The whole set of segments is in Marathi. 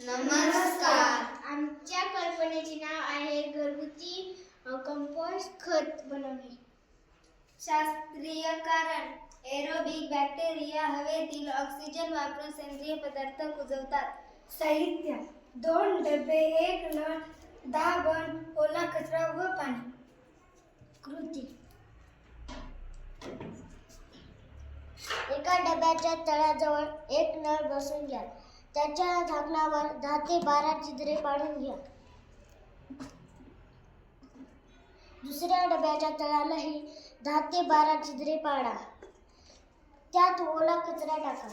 नमस्कार. आमच्या कल्पनेचे नाव आहे घरगुती कंपोस्ट खत बनवणे. शास्त्रीय कारण एरोबिक बॅक्टेरिया हवेतील ऑक्सिजन वापरून सेंद्रिय पदार्थ कुजवतात. साहित्य 2 डबे, 1 नळ, 10 बन, ओला कचरा व पाणी. कृती: एका डब्याच्या तळाजवळ एक नळ बसवून घ्या. त्याच्या झाकणावर 10 ते 12 छिद्रे पाडून घ्या. दुसऱ्या डब्याच्या तळालाही 10 ते 12 छिद्रे पाडा. त्यात ओला कचरा टाका.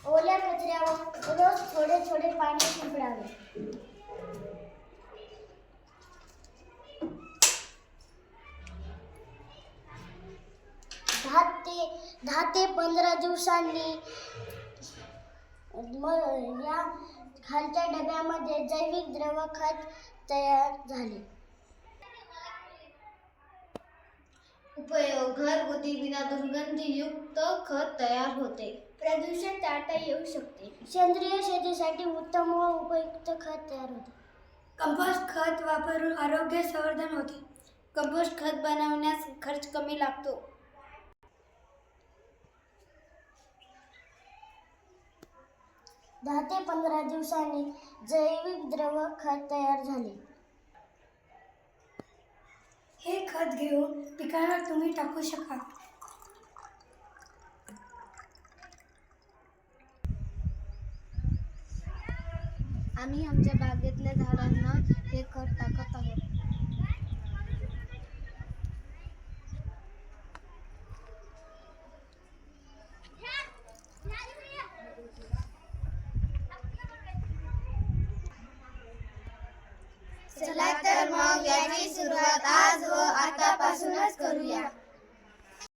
ओल्या कचऱ्यावर रोज थोडे थोडे पाणी शिंपडावे. 10 ते 15 दिवसांनी या खालच्या डब्यामध्ये जैविक द्रव खत तयार झाले. उपयोग: घरगुती बिना दुर्गंधीयुक्त खत तयार होते. प्रदूषण टाळता येऊ शकते. सेंद्रिय शेतीसाठी उत्तम व उपयुक्त खत तयार होते. कंपोस्ट खत वापरून आरोग्य संवर्धन होते. कंपोस्ट खत बनवण्यास खर्च कमी लागतो. 10 ते 15 दिवसांनी जैविक द्रव खत तयार झाले. हे खत घेऊन पिकांना तुम्ही टाकू शकाल. आम्ही आमच्या बागेतल्या झाडांना हे खत टाकत आहोत. चला तर मग याची सुरुवात आज व आतापासूनच करूया.